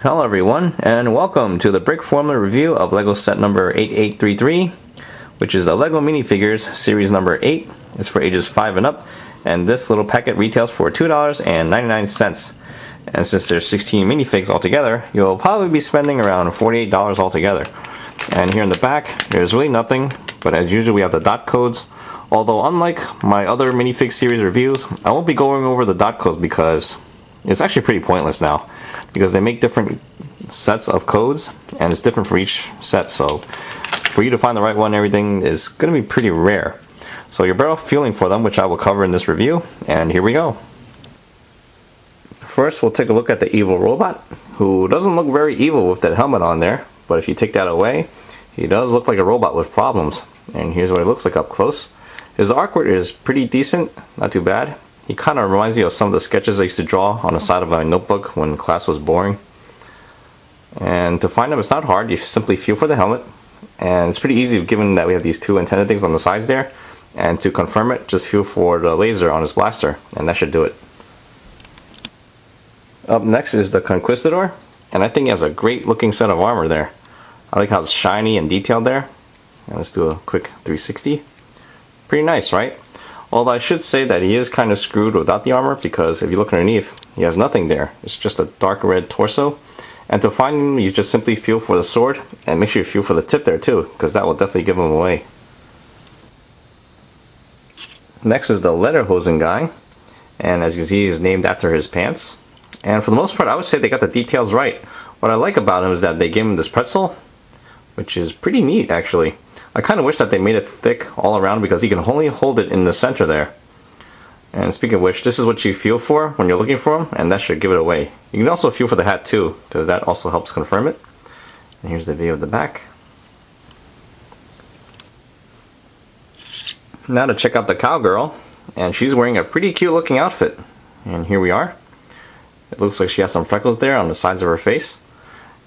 Hello everyone, and welcome to the Brickformula review of LEGO set number 8833, which is the LEGO Minifigures series number 8. It's for ages 5 and up, and this little packet retails for $2.99. And since there's 16 minifigs altogether, you'll probably be spending around $48 altogether. And here in the back, there's really nothing, but as usual we have the dot codes. Although unlike my other minifig series reviews, I won't be going over the dot codes because it's actually pretty pointless now, because they make different sets of codes and it's different for each set, so for you to find the right one, everything is going to be pretty rare. So you're better off feeling for them, which I will cover in this review, and here we go. First we'll take a look at the evil robot, who doesn't look very evil with that helmet on there, but if you take that away, he does look like a robot with problems. And here's what he looks like up close. His artwork is pretty decent, not too bad. He kind of reminds me of some of the sketches I used to draw on the side of my notebook when class was boring. And to find him, it's not hard. You simply feel for the helmet, and it's pretty easy given that we have these two antenna things on the sides there. And to confirm it, just feel for the laser on his blaster, and that should do it. Up next is the Conquest Adore, and I think he has a great looking set of armor there. I like how it's shiny and detailed there. And let's do a quick 360. Pretty nice, right? Although I should say that he is kind of screwed without the armor, because if you look underneath, he has nothing there. It's just a dark red torso. And to find him, you just simply feel for the sword, and make sure you feel for the tip there too, because that will definitely give him away. Next is the Lederhosen guy, and as you can see, he's named after his pants. And for the most part, I would say they got the details right. What I like about him is that they gave him this pretzel, which is pretty neat actually. I kind of wish that they made it thick all around, because you can only hold it in the center there. And speaking of which, this is what you feel for when you're looking for him, and that should give it away. You can also feel for the hat too, because that also helps confirm it. And here's the view of the back. Now to check out the Cowgirl, and she's wearing a pretty cute looking outfit. And here we are. It looks like she has some freckles there on the sides of her face.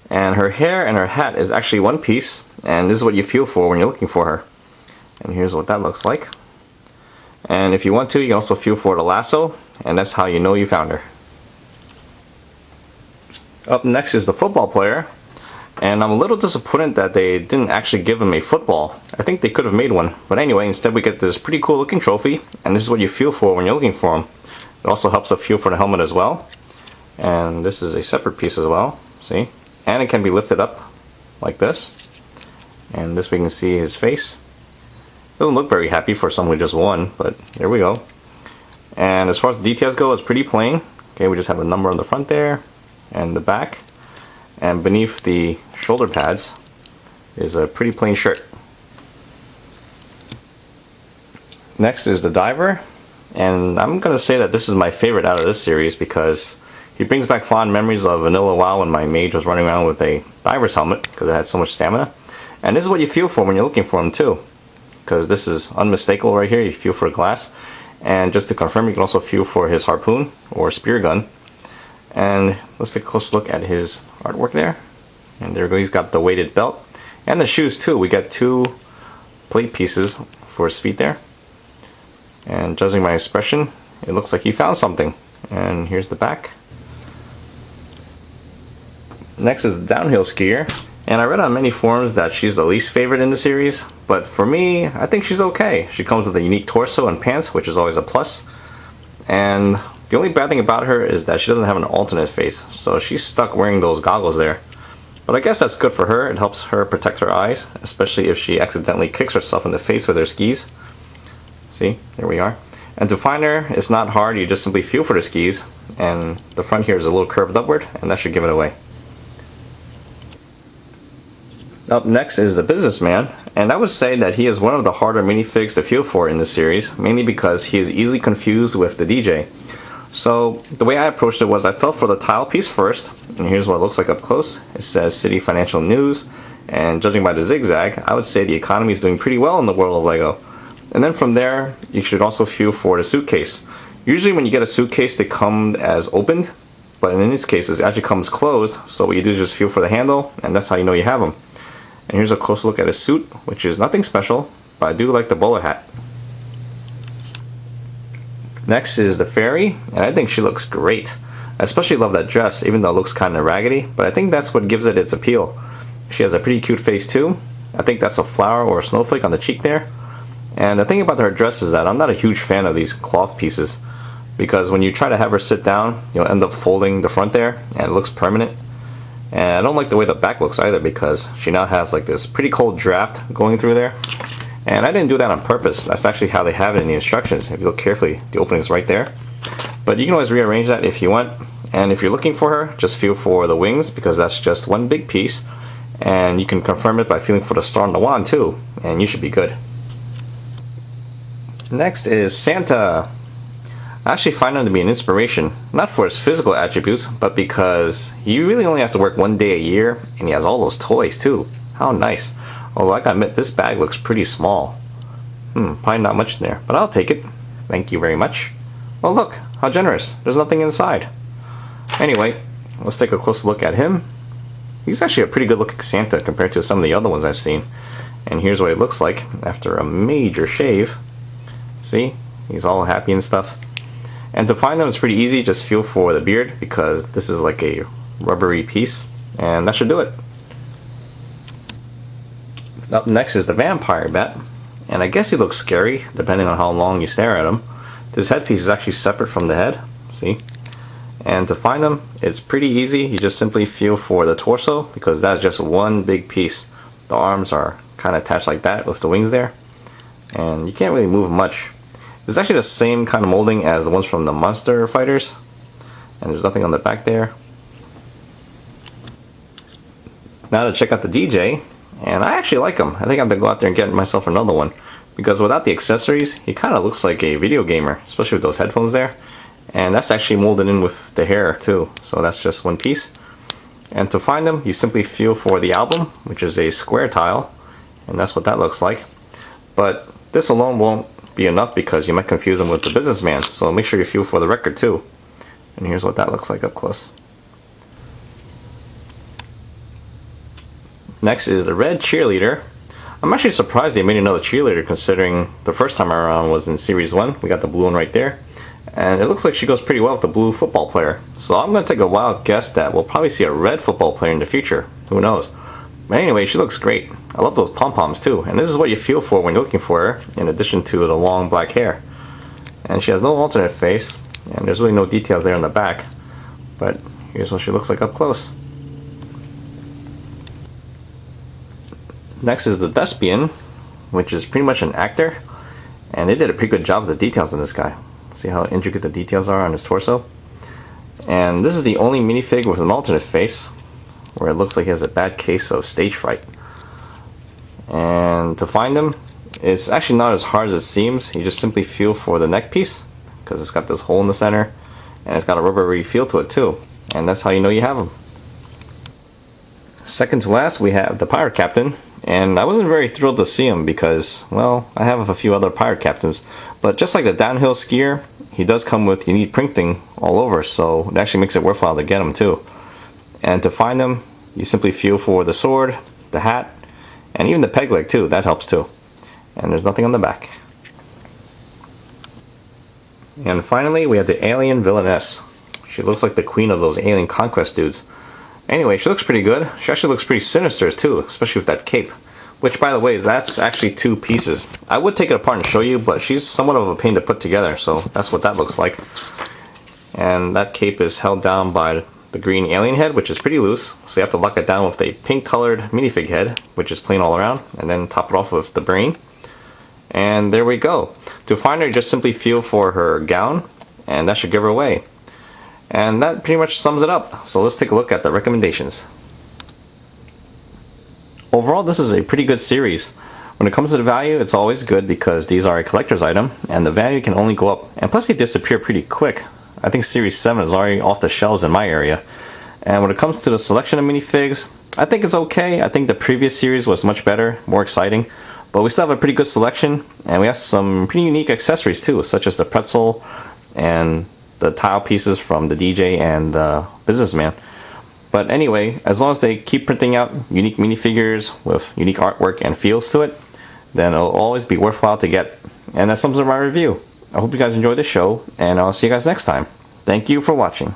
And her hair and her hat is actually one piece, and this is what you feel for when you're looking for her. And here's what that looks like. And if you want to, you can also feel for the lasso, and that's how you know you found her. Up next is the football player, and I'm a little disappointed that they didn't actually give him a football. I think they could have made one, but anyway, instead we get this pretty cool looking trophy, and this is what you feel for when you're looking for him. It also helps to feel for the helmet as well, and this is a separate piece as well, see? And it can be lifted up like this, and this we can see his face. Doesn't look very happy for someone who just won, but there we go. And as far as the details go, it's pretty plain. Okay, we just have a number on the front there and the back, and beneath the shoulder pads is a pretty plain shirt. Next is the diver, and I'm gonna say that this is my favorite out of this series, because he brings back fond memories of Vanilla WoW when my mage was running around with a diver's helmet, because it had so much stamina. And this is what you feel for when you're looking for him too, because this is unmistakable right here. You feel for a glass, and just to confirm, you can also feel for his harpoon or spear gun. And let's take a close look at his artwork there. And there we go, he's got the weighted belt and the shoes too. We got two plate pieces for his feet there, and judging my expression, it looks like he found something. And here's the back. Next is the downhill skier, and I read on many forums that she's the least favorite in the series, but for me, I think she's okay. She comes with a unique torso and pants, which is always a plus. And the only bad thing about her is that she doesn't have an alternate face, so she's stuck wearing those goggles there. But I guess that's good for her. It helps her protect her eyes, especially if she accidentally kicks herself in the face with her skis. See, there we are. And to find her, it's not hard. You just simply feel for the skis, and the front here is a little curved upward, and that should give it away. Up next is the businessman, and I would say that he is one of the harder minifigs to feel for in this series, mainly because he is easily confused with the DJ. So the way I approached it was I felt for the tile piece first, and here's what it looks like up close. It says City Financial News, and judging by the zigzag, I would say the economy is doing pretty well in the world of LEGO. And then from there, you should also feel for the suitcase. Usually when you get a suitcase, they come as opened, but in this case it actually comes closed, so what you do is just feel for the handle, and that's how you know you have them. And here's a close look at his suit, which is nothing special, but I do like the bowler hat. Next is the fairy, and I think she looks great. I especially love that dress, even though it looks kind of raggedy, but I think that's what gives it its appeal. She has a pretty cute face too. I think that's a flower or a snowflake on the cheek there. And the thing about her dress is that I'm not a huge fan of these cloth pieces, because when you try to have her sit down, you'll end up folding the front there, and it looks permanent. And I don't like the way the back looks either, because she now has like this pretty cold draft going through there. And I didn't do that on purpose. That's actually how they have it in the instructions. If you look carefully, the opening is right there. But you can always rearrange that if you want. And if you're looking for her, just feel for the wings, because that's just one big piece. And you can confirm it by feeling for the star on the wand too, and you should be good. Next is Santa. I actually find him to be an inspiration, not for his physical attributes, but because he really only has to work one day a year, and he has all those toys too. How nice. Although I gotta admit, this bag looks pretty small. Probably not much in there, but I'll take it. Thank you very much. Well, look, how generous. There's nothing inside. Anyway, let's take a closer look at him. He's actually a pretty good looking Santa compared to some of the other ones I've seen. And here's what he looks like after a major shave. See? He's all happy and stuff. And to find them, it's pretty easy. Just feel for the beard, because this is like a rubbery piece. And that should do it. Up next is the vampire bat. And I guess he looks scary, depending on how long you stare at him. This headpiece is actually separate from the head. See? And to find them, it's pretty easy. You just simply feel for the torso, because that's just one big piece. The arms are kind of attached like that with the wings there. And you can't really move much. It's actually the same kind of molding as the ones from the Monster Fighters. And there's nothing on the back there. Now to check out the DJ. And I actually like him. I think I have to go out there and get myself another one. Because without the accessories, he kind of looks like a video gamer. Especially with those headphones there. And that's actually molded in with the hair too. So that's just one piece. And to find them, you simply feel for the album, which is a square tile. And that's what that looks like. But this alone won't be enough, because you might confuse them with the businessman. So make sure you feel for the record too. And here's what that looks like up close. Next is the red cheerleader. I'm actually surprised they made another cheerleader, considering the first time around was in Series 1. We got the blue one right there. And it looks like she goes pretty well with the blue football player. So I'm going to take a wild guess that we'll probably see a red football player in the future. Who knows? But anyway, she looks great. I love those pom-poms too. And this is what you feel for when you're looking for her, in addition to the long black hair. And she has no alternate face. And there's really no details there on the back. But here's what she looks like up close. Next is the Thespian, which is pretty much an actor. And they did a pretty good job with the details on this guy. See how intricate the details are on his torso? And this is the only minifig with an alternate face, where it looks like he has a bad case of stage fright. And to find him, it's actually not as hard as it seems. You just simply feel for the neck piece, because it's got this hole in the center, and it's got a rubbery feel to it too. And that's how you know you have him. Second to last, we have the Pirate Captain. And I wasn't very thrilled to see him because, well, I have a few other pirate captains. But just like the downhill skier, he does come with unique printing all over, so it actually makes it worthwhile to get him too. And to find him, you simply feel for the sword, the hat, and even the peg leg too. That helps too. And there's nothing on the back. And finally, we have the alien villainess. She looks like the queen of those alien conquest dudes. Anyway, she looks pretty good. She actually looks pretty sinister too, especially with that cape. Which, by the way, that's actually two pieces. I would take it apart and show you, but she's somewhat of a pain to put together, so that's what that looks like. And that cape is held down by the green alien head, which is pretty loose, so you have to lock it down with a pink-colored minifig head, which is plain all around, and then top it off with the brain. And there we go. To find her, just simply feel for her gown, and that should give her away. And that pretty much sums it up. So let's take a look at the recommendations. Overall, this is a pretty good series. When it comes to the value, it's always good because these are a collector's item, and the value can only go up. And plus, they disappear pretty quick. I think Series 7 is already off the shelves in my area. And when it comes to the selection of minifigs, I think it's okay. I think the previous series was much better, more exciting. But we still have a pretty good selection, and we have some pretty unique accessories too, such as the pretzel and the tile pieces from the DJ and the businessman. But anyway, as long as they keep printing out unique minifigures with unique artwork and feels to it, then it'll always be worthwhile to get. And that sums up my review. I hope you guys enjoyed the show, and I'll see you guys next time. Thank you for watching.